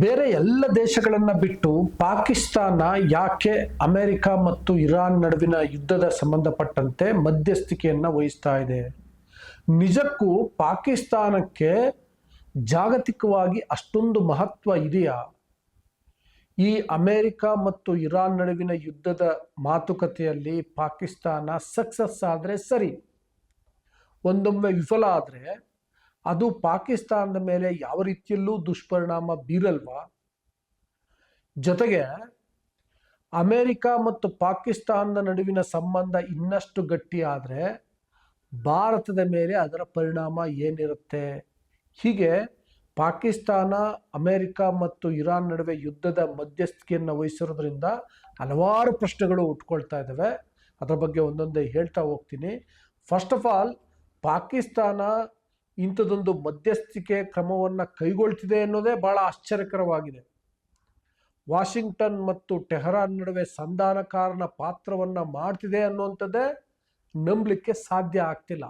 ಬೇರೆ ಎಲ್ಲ ದೇಶಗಳನ್ನ ಬಿಟ್ಟು ಪಾಕಿಸ್ತಾನ ಯಾಕೆ ಅಮೆರಿಕ ಮತ್ತು ಇರಾನ್ ನಡುವಿನ ಯುದ್ಧದ ಸಂಬಂಧಪಟ್ಟಂತೆ ಮಧ್ಯಸ್ಥಿಕೆಯನ್ನ ವಹಿಸ್ತಾ ಇದೆ? ನಿಜಕ್ಕೂ ಪಾಕಿಸ್ತಾನಕ್ಕೆ ಜಾಗತಿಕವಾಗಿ ಅಷ್ಟೊಂದು ಮಹತ್ವ ಇದೆಯಾ? ಈ ಅಮೆರಿಕ ಮತ್ತು ಇರಾನ್ ನಡುವಿನ ಯುದ್ಧದ ಮಾತುಕತೆಯಲ್ಲಿ ಪಾಕಿಸ್ತಾನ ಸಕ್ಸಸ್ ಆದರೆ ಸರಿ, ಒಂದೊಮ್ಮೆ ವಿಫಲ ಆದರೆ ಅದು ಪಾಕಿಸ್ತಾನದ ಮೇಲೆ ಯಾವ ರೀತಿಯಲ್ಲೂ ದುಷ್ಪರಿಣಾಮ ಬೀರಲ್ವಾ? ಜೊತೆಗೆ ಅಮೆರಿಕ ಮತ್ತು ಪಾಕಿಸ್ತಾನದ ನಡುವಿನ ಸಂಬಂಧ ಇನ್ನಷ್ಟು ಗಟ್ಟಿಯಾದರೆ ಭಾರತದ ಮೇಲೆ ಅದರ ಪರಿಣಾಮ ಏನಿರುತ್ತೆ? ಹೀಗೆ ಪಾಕಿಸ್ತಾನ ಅಮೆರಿಕ ಮತ್ತು ಇರಾನ್ ನಡುವೆ ಯುದ್ಧದ ಮಧ್ಯಸ್ಥಿಕೆಯನ್ನು ವಹಿಸಿರೋದ್ರಿಂದ ಹಲವಾರು ಪ್ರಶ್ನೆಗಳು ಹುಟ್ಕೊಳ್ತಾ ಇದ್ದಾವೆ. ಅದರ ಬಗ್ಗೆ ಒಂದೊಂದೇ ಹೇಳ್ತಾ ಹೋಗ್ತೀನಿ. ಫಸ್ಟ್ ಆಫ್ ಆಲ್, ಪಾಕಿಸ್ತಾನ ಇಂಥದೊಂದು ಮಧ್ಯಸ್ಥಿಕೆ ಕ್ರಮವನ್ನು ಕೈಗೊಳ್ತಿದೆ ಅನ್ನೋದೇ ಬಹಳ ಆಶ್ಚರ್ಯಕರವಾಗಿದೆ. ವಾಷಿಂಗ್ಟನ್ ಮತ್ತು ಟೆಹರಾನ್ ನಡುವೆ ಸಂಧಾನಕಾರನ ಪಾತ್ರವನ್ನು ಮಾಡ್ತಿದೆ ಅನ್ನುವಂಥದ್ದೇ ನಂಬಲಿಕ್ಕೆ ಸಾಧ್ಯ ಆಗ್ತಿಲ್ಲ.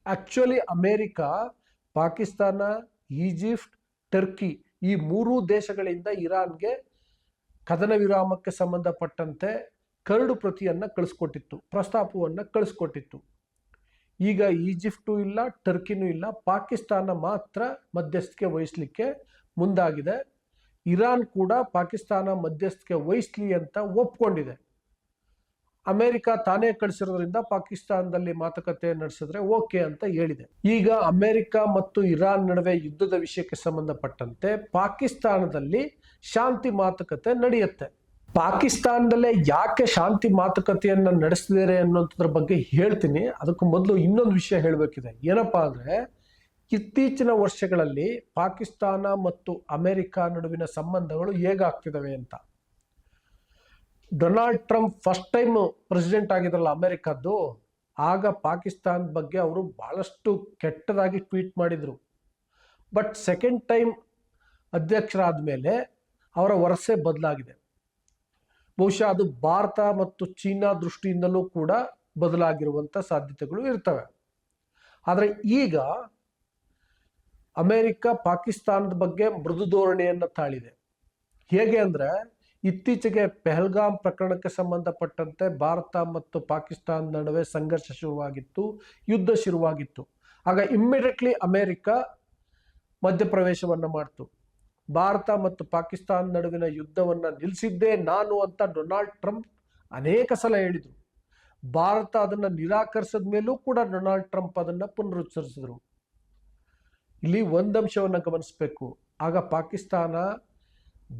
Actually America, Pakistan, Egypt, Turkey ಈ ಮೂರೂ ದೇಶಗಳಿಂದ ಇರಾನ್ಗೆ ಕದನ ವಿರಾಮಕ್ಕೆ ಸಂಬಂಧಪಟ್ಟಂತೆ ಕರಡು ಪ್ರತಿಯನ್ನು ಕಳಿಸ್ಕೊಟ್ಟಿತ್ತು, ಪ್ರಸ್ತಾಪವನ್ನು ಕಳಿಸ್ಕೊಟ್ಟಿತ್ತು. ಈಗ ಈಜಿಪ್ಟು ಇಲ್ಲ, ಟರ್ಕಿನೂ ಇಲ್ಲ, ಪಾಕಿಸ್ತಾನ ಮಾತ್ರ ಮಧ್ಯಸ್ಥಿಕೆ ವಹಿಸಲಿಕ್ಕೆ ಮುಂದಾಗಿದೆ. ಇರಾನ್ ಕೂಡ ಪಾಕಿಸ್ತಾನ ಮಧ್ಯಸ್ಥಿಕೆ ವಹಿಸಲಿ ಅಂತ ಒಪ್ಕೊಂಡಿದೆ. ಅಮೆರಿಕ ತಾನೇ ಕಳಿಸಿರೋದ್ರಿಂದ ಪಾಕಿಸ್ತಾನದಲ್ಲಿ ಮಾತುಕತೆ ನಡೆಸಿದ್ರೆ ಓಕೆ ಅಂತ ಹೇಳಿದೆ. ಈಗ ಅಮೆರಿಕ ಮತ್ತು ಇರಾನ್ ನಡುವೆ ಯುದ್ಧದ ವಿಷಯಕ್ಕೆ ಸಂಬಂಧಪಟ್ಟಂತೆ ಪಾಕಿಸ್ತಾನದಲ್ಲಿ ಶಾಂತಿ ಮಾತುಕತೆ ನಡೆಯುತ್ತೆ. ಪಾಕಿಸ್ತಾನದಲ್ಲೇ ಯಾಕೆ ಶಾಂತಿ ಮಾತುಕತೆಯನ್ನು ನಡೆಸ್ತಿದ್ದಾರೆ ಅನ್ನೋದ್ರ ಬಗ್ಗೆ ಹೇಳ್ತೀನಿ. ಅದಕ್ಕೂ ಮೊದಲು ಇನ್ನೊಂದು ವಿಷಯ ಹೇಳಬೇಕಿದೆ. ಏನಪ್ಪಾ ಅಂದರೆ, ಇತ್ತೀಚಿನ ವರ್ಷಗಳಲ್ಲಿ ಪಾಕಿಸ್ತಾನ ಮತ್ತು ಅಮೆರಿಕ ನಡುವಿನ ಸಂಬಂಧಗಳು ಹೇಗಾಗ್ತಿದ್ದಾವೆ ಅಂತ. Donald Trump first time president ಆಗಿದ್ರಲ್ಲ ಅಮೆರಿಕದ್ದು, ಆಗ ಪಾಕಿಸ್ತಾನದ ಬಗ್ಗೆ ಅವರು ಬಹಳಷ್ಟು ಕೆಟ್ಟದಾಗಿ ಟ್ವೀಟ್ ಮಾಡಿದರು. ಬಟ್ ಸೆಕೆಂಡ್ ಟೈಮ್ ಅಧ್ಯಕ್ಷರಾದ ಮೇಲೆ ಅವರ ವರಸೆ ಬದಲಾಗಿದೆ. ಬಹುಶಃ ಅದು ಭಾರತ ಮತ್ತು ಚೀನಾ ದೃಷ್ಟಿಯಿಂದಲೂ ಕೂಡ ಬದಲಾಗಿರುವಂಥ ಸಾಧ್ಯತೆಗಳು ಇರ್ತವೆ. ಆದರೆ ಈಗ ಅಮೆರಿಕ ಪಾಕಿಸ್ತಾನದ ಬಗ್ಗೆ ಮೃದು ಧೋರಣೆಯನ್ನು ತಾಳಿದೆ. ಹೇಗೆ ಅಂದರೆ, ಇತ್ತೀಚೆಗೆ ಪೆಹಲ್ಗಾಮ್ ಪ್ರಕರಣಕ್ಕೆ ಸಂಬಂಧಪಟ್ಟಂತೆ ಭಾರತ ಮತ್ತು ಪಾಕಿಸ್ತಾನದ ನಡುವೆ ಸಂಘರ್ಷ ಶುರುವಾಗಿತ್ತು, ಯುದ್ಧ ಶುರುವಾಗಿತ್ತು. ಆಗ ಇಮ್ಮಿಡಿಯೇಟ್ಲಿ ಅಮೆರಿಕ ಮಧ್ಯಪ್ರವೇಶವನ್ನು ಮಾಡ್ತು. ಭಾರತ ಮತ್ತು ಪಾಕಿಸ್ತಾನ ನಡುವಿನ ಯುದ್ಧವನ್ನು ನಿಲ್ಲಿಸಿದ್ದೇ ನಾನು ಅಂತ ಡೊನಾಲ್ಡ್ ಟ್ರಂಪ್ ಅನೇಕ ಸಲ ಹೇಳಿದರು. ಭಾರತ ಅದನ್ನು ನಿರಾಕರಿಸಿದ ಮೇಲೂ ಕೂಡ ಡೊನಾಲ್ಡ್ ಟ್ರಂಪ್ ಅದನ್ನು ಪುನರುಚ್ಚರಿಸಿದರು. ಇಲ್ಲಿ ಒಂದಂಶವನ್ನು ಗಮನಿಸಬೇಕು. ಆಗ ಪಾಕಿಸ್ತಾನ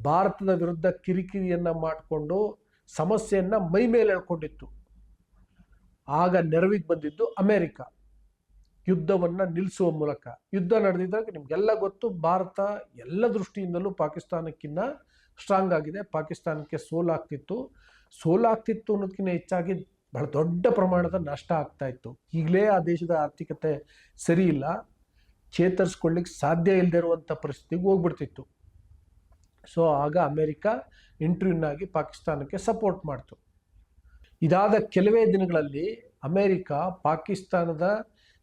ಭಾರತದ ವಿರುದ್ಧ ಕಿರಿಕಿರಿಯನ್ನು ಮಾಡಿಕೊಂಡು ಸಮಸ್ಯೆಯನ್ನು ಮೈ ಮೇಲೆ ಎಳ್ಕೊಂಡಿತ್ತು. ಆಗ ನೆರವಿಗೆ ಬಂದಿದ್ದು ಅಮೆರಿಕ, ಯುದ್ಧವನ್ನು ನಿಲ್ಲಿಸುವ ಮೂಲಕ. ಯುದ್ಧ ನಡೆದಿದ್ದಾಗ ನಿಮಗೆಲ್ಲ ಗೊತ್ತು, ಭಾರತ ಎಲ್ಲ ದೃಷ್ಟಿಯಿಂದಲೂ ಪಾಕಿಸ್ತಾನಕ್ಕಿಂತ ಸ್ಟ್ರಾಂಗ್ ಆಗಿದೆ. ಪಾಕಿಸ್ತಾನಕ್ಕೆ ಸೋಲಾಗ್ತಿತ್ತು ಅನ್ನೋದಕ್ಕಿಂತ ಹೆಚ್ಚಾಗಿ ಬಹಳ ದೊಡ್ಡ ಪ್ರಮಾಣದ ನಷ್ಟ ಆಗ್ತಾ ಇತ್ತು. ಈಗಲೇ ಆ ದೇಶದ ಆರ್ಥಿಕತೆ ಸರಿ ಇಲ್ಲ, ಚೇತರಿಸ್ಕೊಳ್ಳಿಕ್ಕೆ ಸಾಧ್ಯ ಇಲ್ಲದೆ ಇರುವಂಥ ಪರಿಸ್ಥಿತಿಗೆ ಹೋಗ್ಬಿಡ್ತಿತ್ತು. ಸೊ ಆಗ ಅಮೆರಿಕ ಇಂಟರ್ವ್ಯೂನಾಗಿ ಪಾಕಿಸ್ತಾನಕ್ಕೆ ಸಪೋರ್ಟ್ ಮಾಡ್ತು. ಇದಾದ ಕೆಲವೇ ದಿನಗಳಲ್ಲಿ ಅಮೆರಿಕ ಪಾಕಿಸ್ತಾನದ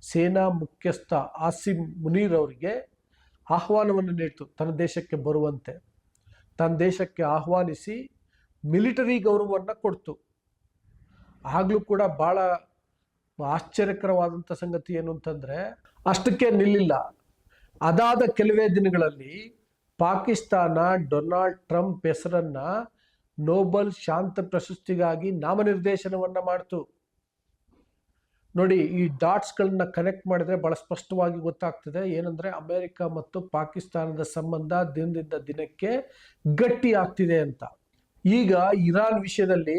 ಸೇನಾ ಮುಖ್ಯಸ್ಥ ಆಸಿಮ್ ಮುನೀರ್ ಅವರಿಗೆ ಆಹ್ವಾನವನ್ನು ನೀಡಿತು, ತನ್ನ ದೇಶಕ್ಕೆ ಬರುವಂತೆ. ತನ್ನ ದೇಶಕ್ಕೆ ಆಹ್ವಾನಿಸಿ ಮಿಲಿಟರಿ ಗೌರವವನ್ನು ಕೊಡ್ತು. ಆಗಲೂ ಕೂಡ ಭಾಳ ಆಶ್ಚರ್ಯಕರವಾದಂಥ ಸಂಗತಿ ಏನು ಅಂತಂದರೆ, ಅಷ್ಟಕ್ಕೆ ನಿಲ್ಲಿಲ್ಲ. ಅದಾದ ಕೆಲವೇ ದಿನಗಳಲ್ಲಿ ಪಾಕಿಸ್ತಾನ ಡೊನಾಲ್ಡ್ ಟ್ರಂಪ್ ಹೆಸರನ್ನ ನೋಬೆಲ್ ಶಾಂತಿ ಪ್ರಶಸ್ತಿಗಾಗಿ ನಾಮನಿರ್ದೇಶನವನ್ನು ಮಾಡ್ತು. ನೋಡಿ, ಈ ಡಾಟ್ಸ್ಗಳನ್ನ ಕನೆಕ್ಟ್ ಮಾಡಿದ್ರೆ ಬಹಳ ಸ್ಪಷ್ಟವಾಗಿ ಗೊತ್ತಾಗ್ತದೆ ಏನಂದರೆ, ಅಮೆರಿಕ ಮತ್ತು ಪಾಕಿಸ್ತಾನದ ಸಂಬಂಧ ದಿನದಿಂದ ದಿನಕ್ಕೆ ಗಟ್ಟಿ ಆಗ್ತಿದೆ ಅಂತ. ಈಗ ಇರಾನ್ ವಿಷಯದಲ್ಲಿ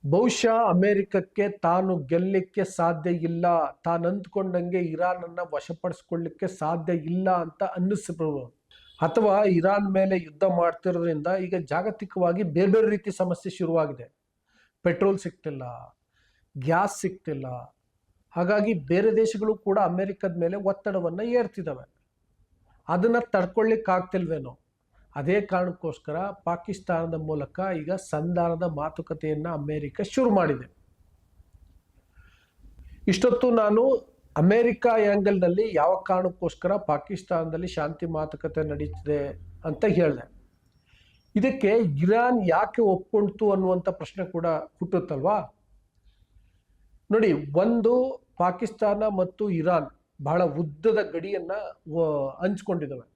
ಬಹುಶಃ ಅಮೆರಿಕಕ್ಕೆ ತಾನು ಗೆಲ್ಲಲಿಕ್ಕೆ ಸಾಧ್ಯ ಇಲ್ಲ, ತಾನು ಅಂದ್ಕೊಂಡಂಗೆ ಇರಾನನ್ನು ವಶಪಡಿಸ್ಕೊಳ್ಳಿಕ್ಕೆ ಸಾಧ್ಯ ಇಲ್ಲ ಅಂತ ಅನ್ನಿಸ್ಬೋದು. ಅಥವಾ ಇರಾನ್ ಮೇಲೆ ಯುದ್ಧ ಮಾಡ್ತಿರೋದ್ರಿಂದ ಈಗ ಜಾಗತಿಕವಾಗಿ ಬೇರೆ ಬೇರೆ ರೀತಿ ಸಮಸ್ಯೆ ಶುರುವಾಗಿದೆ. ಪೆಟ್ರೋಲ್ ಸಿಗ್ತಿಲ್ಲ, ಗ್ಯಾಸ್ ಸಿಗ್ತಿಲ್ಲ. ಹಾಗಾಗಿ ಬೇರೆ ದೇಶಗಳು ಕೂಡ ಅಮೆರಿಕದ ಮೇಲೆ ಒತ್ತಡವನ್ನು ಏರ್ತಿದ್ದಾವೆ. ಅದನ್ನು ತಡ್ಕೊಳ್ಳಿಕ್ಕಾಗ್ತಿಲ್ವೇನೋ. ಅದೇ ಕಾರಣಕ್ಕೋಸ್ಕರ ಪಾಕಿಸ್ತಾನದ ಮೂಲಕ ಈಗ ಸಂಧಾನದ ಮಾತುಕತೆಯನ್ನು ಅಮೆರಿಕ ಶುರು ಮಾಡಿದೆ. ಇಷ್ಟೊತ್ತು ನಾನು ಅಮೆರಿಕ ಆ್ಯಂಗಲ್ನಲ್ಲಿ ಯಾವ ಕಾರಣಕ್ಕೋಸ್ಕರ ಪಾಕಿಸ್ತಾನದಲ್ಲಿ ಶಾಂತಿ ಮಾತುಕತೆ ನಡೀತಿದೆ ಅಂತ ಹೇಳಿದೆ. ಇದಕ್ಕೆ ಇರಾನ್ ಯಾಕೆ ಒಪ್ಕೊಳ್ತು ಅನ್ನುವಂಥ ಪ್ರಶ್ನೆ ಕೂಡ ಹುಟ್ಟುತ್ತಲ್ವಾ. ನೋಡಿ, ಒಂದು, ಪಾಕಿಸ್ತಾನ ಮತ್ತು ಇರಾನ್ ಬಹಳ ಉದ್ದದ ಗಡಿಯನ್ನ ಹಂಚ್ಕೊಂಡಿದ್ದಾವೆ.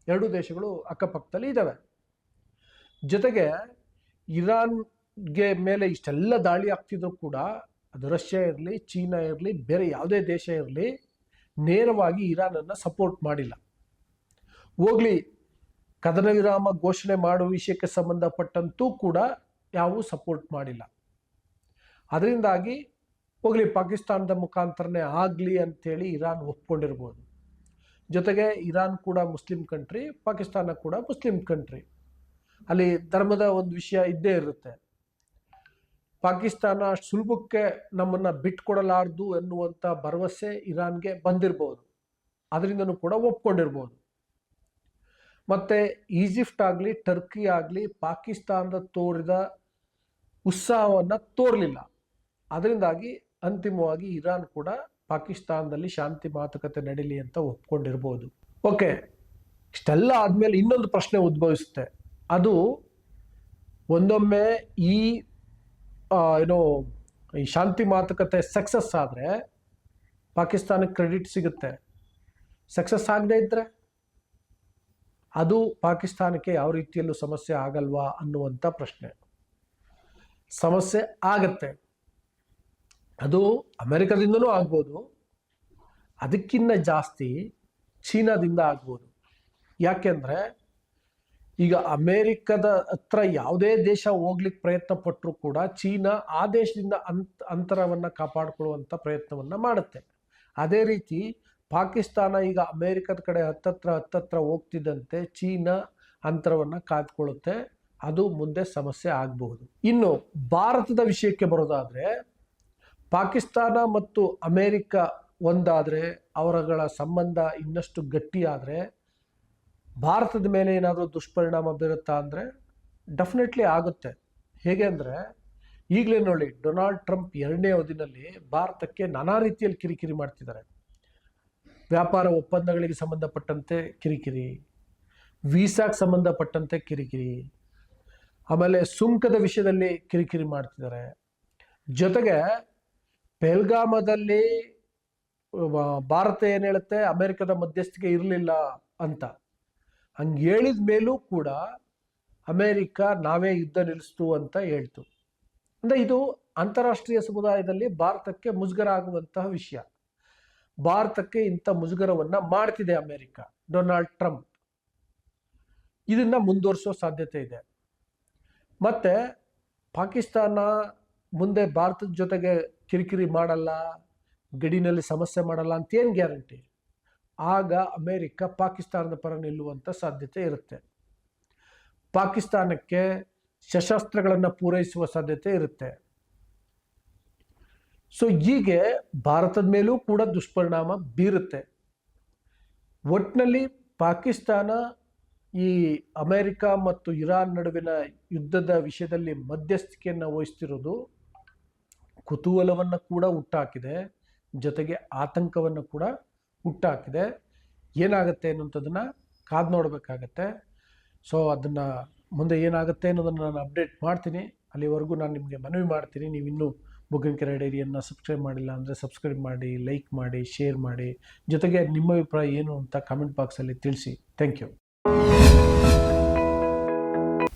ಎರಡೂ ದೇಶಗಳು ಅಕ್ಕಪಕ್ಕದಲ್ಲಿ ಇದ್ದಾವೆ. ಜೊತೆಗೆ ಇರಾನ್ಗೆ ಮೇಲೆ ಇಷ್ಟೆಲ್ಲ ದಾಳಿ ಆಗ್ತಿದ್ರು ಕೂಡ ಅದು ರಷ್ಯಾ ಇರಲಿ, ಚೀನಾ ಇರಲಿ, ಬೇರೆ ಯಾವುದೇ ದೇಶ ಇರಲಿ, ನೇರವಾಗಿ ಇರಾನನ್ನು ಸಪೋರ್ಟ್ ಮಾಡಿಲ್ಲ. ಹೋಗ್ಲಿ, ಕದನ ವಿರಾಮ ಘೋಷಣೆ ಮಾಡುವ ವಿಷಯಕ್ಕೆ ಸಂಬಂಧಪಟ್ಟಂತೂ ಕೂಡ ಯಾವೂ ಸಪೋರ್ಟ್ ಮಾಡಿಲ್ಲ. ಅದರಿಂದಾಗಿ ಹೋಗ್ಲಿ, ಪಾಕಿಸ್ತಾನದ ಮುಖಾಂತರನೇ ಆಗಲಿ ಅಂಥೇಳಿ ಇರಾನ್ ಒಪ್ಕೊಂಡಿರ್ಬೋದು. ಜೊತೆಗೆ ಇರಾನ್ ಕೂಡ ಮುಸ್ಲಿಂ ಕಂಟ್ರಿ, ಪಾಕಿಸ್ತಾನ ಕೂಡ ಮುಸ್ಲಿಂ ಕಂಟ್ರಿ. ಅಲ್ಲಿ ಧರ್ಮದ ಒಂದು ವಿಷಯ ಇದ್ದೇ ಇರುತ್ತೆ. ಪಾಕಿಸ್ತಾನ ಸುಲಭಕ್ಕೆ ನಮ್ಮನ್ನು ಬಿಟ್ಕೊಡಲಾರ್ದು ಎನ್ನುವಂಥ ಭರವಸೆ ಇರಾನ್ಗೆ ಬಂದಿರ್ಬೋದು. ಅದರಿಂದನೂ ಕೂಡ ಒಪ್ಕೊಂಡಿರ್ಬೋದು. ಮತ್ತು ಈಜಿಪ್ಟ್ ಆಗಲಿ, ಟರ್ಕಿ ಆಗಲಿ ಪಾಕಿಸ್ತಾನದ ತೋರಿದ ಉತ್ಸಾಹವನ್ನು ತೋರಲಿಲ್ಲ. ಅದರಿಂದಾಗಿ ಅಂತಿಮವಾಗಿ ಇರಾನ್ ಕೂಡ ಪಾಕಿಸ್ತಾನದಲ್ಲಿ ಶಾಂತಿ ಮಾತುಕತೆ ನಡೀಲಿ ಅಂತ ಒಪ್ಕೊಂಡಿರ್ಬೋದು. ಓಕೆ, ಇಷ್ಟೆಲ್ಲ ಆದಮೇಲೆ ಇನ್ನೊಂದು ಪ್ರಶ್ನೆ ಉದ್ಭವಿಸುತ್ತೆ. ಅದು ಒಂದೊಮ್ಮೆ ಈ ಶಾಂತಿ ಮಾತುಕತೆ ಸಕ್ಸಸ್ ಆದರೆ ಪಾಕಿಸ್ತಾನಕ್ಕೆ ಕ್ರೆಡಿಟ್ ಸಿಗುತ್ತೆ. ಸಕ್ಸಸ್ ಆಗದೆ ಇದ್ದರೆ ಅದು ಪಾಕಿಸ್ತಾನಕ್ಕೆ ಯಾವ ರೀತಿಯಲ್ಲೂ ಸಮಸ್ಯೆ ಆಗಲ್ವಾ ಅನ್ನುವಂಥ ಪ್ರಶ್ನೆ. ಸಮಸ್ಯೆ ಆಗತ್ತೆ. ಅದು ಅಮೆರಿಕದಿಂದನೂ ಆಗ್ಬೋದು, ಅದಕ್ಕಿಂತ ಜಾಸ್ತಿ ಚೀನಾದಿಂದ ಆಗ್ಬೋದು. ಯಾಕೆಂದರೆ ಈಗ ಅಮೇರಿಕದ ಹತ್ರ ಯಾವುದೇ ದೇಶ ಹೋಗ್ಲಿಕ್ಕೆ ಪ್ರಯತ್ನ ಪಟ್ಟರೂ ಕೂಡ ಚೀನಾ ಆ ದೇಶದಿಂದ ಅಂತರವನ್ನು ಕಾಪಾಡಿಕೊಳ್ಳುವಂಥ ಪ್ರಯತ್ನವನ್ನು ಮಾಡುತ್ತೆ. ಅದೇ ರೀತಿ ಪಾಕಿಸ್ತಾನ ಈಗ ಅಮೇರಿಕದ ಕಡೆ ಹತ್ತತ್ರ ಹೋಗ್ತಿದ್ದಂತೆ ಚೀನಾ ಅಂತರವನ್ನು ಕಾಯ್ದುಕೊಳ್ಳುತ್ತೆ. ಅದು ಮುಂದೆ ಸಮಸ್ಯೆ ಆಗಬಹುದು. ಇನ್ನು ಭಾರತದ ವಿಷಯಕ್ಕೆ ಬರೋದಾದರೆ, ಪಾಕಿಸ್ತಾನ ಮತ್ತು ಅಮೇರಿಕ ಒಂದಾದರೆ, ಅವರಗಳ ಸಂಬಂಧ ಇನ್ನಷ್ಟು ಗಟ್ಟಿಯಾದರೆ ಭಾರತದ ಮೇಲೆ ಏನಾದರೂ ದುಷ್ಪರಿಣಾಮ ಬೀರುತ್ತಾ ಅಂದರೆ ಡೆಫಿನೆಟ್ಲಿ ಆಗುತ್ತೆ. ಹೇಗೆ ಅಂದರೆ, ಈಗಲೇ ನೋಡಿ, ಡೊನಾಲ್ಡ್ ಟ್ರಂಪ್ 2ನೇ ಅವಧಿನಲ್ಲಿ ಭಾರತಕ್ಕೆ ನಾನಾ ರೀತಿಯಲ್ಲಿ ಕಿರಿಕಿರಿ ಮಾಡ್ತಿದ್ದಾರೆ. ವ್ಯಾಪಾರ ಒಪ್ಪಂದಗಳಿಗೆ ಸಂಬಂಧಪಟ್ಟಂತೆ ಕಿರಿಕಿರಿ, ವೀಸಾಕ್ಕೆ ಸಂಬಂಧಪಟ್ಟಂತೆ ಕಿರಿಕಿರಿ, ಆಮೇಲೆ ಸುಂಕದ ವಿಷಯದಲ್ಲಿ ಕಿರಿಕಿರಿ ಮಾಡ್ತಿದ್ದಾರೆ. ಜೊತೆಗೆ ಪೆಹಲ್ಗಾಮದಲ್ಲಿ ಭಾರತ ಏನು ಹೇಳುತ್ತೆ, ಅಮೆರಿಕದ ಮಧ್ಯಸ್ಥಿಕೆ ಇರಲಿಲ್ಲ ಅಂತ. ಹಂಗೆ ಹೇಳಿದ ಮೇಲೂ ಕೂಡ ಅಮೇರಿಕ ನಾವೇ ಯುದ್ಧ ನಿಲ್ಲಿಸ್ತು ಅಂತ ಹೇಳ್ತು. ಅಂದರೆ ಇದು ಅಂತಾರಾಷ್ಟ್ರೀಯ ಸಮುದಾಯದಲ್ಲಿ ಭಾರತಕ್ಕೆ ಮುಜುಗರ ಆಗುವಂತಹ ವಿಷಯ. ಭಾರತಕ್ಕೆ ಇಂಥ ಮುಜುಗರವನ್ನು ಮಾಡ್ತಿದೆ ಅಮೇರಿಕ, ಡೊನಾಲ್ಡ್ ಟ್ರಂಪ್. ಇದನ್ನು ಮುಂದುವರಿಸೋ ಸಾಧ್ಯತೆ ಇದೆ. ಮತ್ತು ಪಾಕಿಸ್ತಾನ ಮುಂದೆ ಭಾರತದ ಜೊತೆಗೆ ಕಿರಿಕಿರಿ ಮಾಡಲ್ಲ, ಗಡಿನಲ್ಲಿ ಸಮಸ್ಯೆ ಮಾಡಲ್ಲ ಅಂತ ಏನು ಗ್ಯಾರಂಟಿ? ಆಗ ಅಮೇರಿಕ ಪಾಕಿಸ್ತಾನದ ಪರ ನಿಲ್ಲುವಂಥ ಸಾಧ್ಯತೆ ಇರುತ್ತೆ. ಪಾಕಿಸ್ತಾನಕ್ಕೆ ಶಸ್ತ್ರಾಸ್ತ್ರಗಳನ್ನು ಪೂರೈಸುವ ಸಾಧ್ಯತೆ ಇರುತ್ತೆ. ಸೊ ಹೀಗೆ ಭಾರತದ ಮೇಲೂ ಕೂಡ ದುಷ್ಪರಿಣಾಮ ಬೀರುತ್ತೆ. ಒಟ್ಟಿನಲ್ಲಿ ಪಾಕಿಸ್ತಾನ ಈ ಅಮೇರಿಕ ಮತ್ತು ಇರಾನ್ ನಡುವಿನ ಯುದ್ಧದ ವಿಷಯದಲ್ಲಿ ಮಧ್ಯಸ್ಥಿಕೆಯನ್ನು ವಹಿಸ್ತಿರೋದು ಕುತೂಹಲವನ್ನು ಕೂಡ ಹುಟ್ಟಾಕಿದೆ, ಜೊತೆಗೆ ಆತಂಕವನ್ನು ಕೂಡ ಹುಟ್ಟಾಕಿದೆ. ಏನಾಗುತ್ತೆ ಅನ್ನೋಂಥದ್ದನ್ನು ಕಾದು ನೋಡಬೇಕಾಗತ್ತೆ. ಸೊ ಅದನ್ನು ಮುಂದೆ ಏನಾಗುತ್ತೆ ಅನ್ನೋದನ್ನು ನಾನು ಅಪ್ಡೇಟ್ ಮಾಡ್ತೀನಿ. ಅಲ್ಲಿವರೆಗೂ ನಾನು ನಿಮಗೆ ಮನವಿ ಮಾಡ್ತೀನಿ, ನೀವು ಇನ್ನೂ ಬುಗ್ಗನಕೆರೆ ಡೈರಿಯನ್ನು ಸಬ್ಸ್ಕ್ರೈಬ್ ಮಾಡಿಲ್ಲ ಅಂದರೆ ಸಬ್ಸ್ಕ್ರೈಬ್ ಮಾಡಿ, ಲೈಕ್ ಮಾಡಿ, ಶೇರ್ ಮಾಡಿ. ಜೊತೆಗೆ ನಿಮ್ಮ ಅಭಿಪ್ರಾಯ ಏನು ಅಂತ ಕಮೆಂಟ್ ಬಾಕ್ಸಲ್ಲಿ ತಿಳಿಸಿ. Thank you.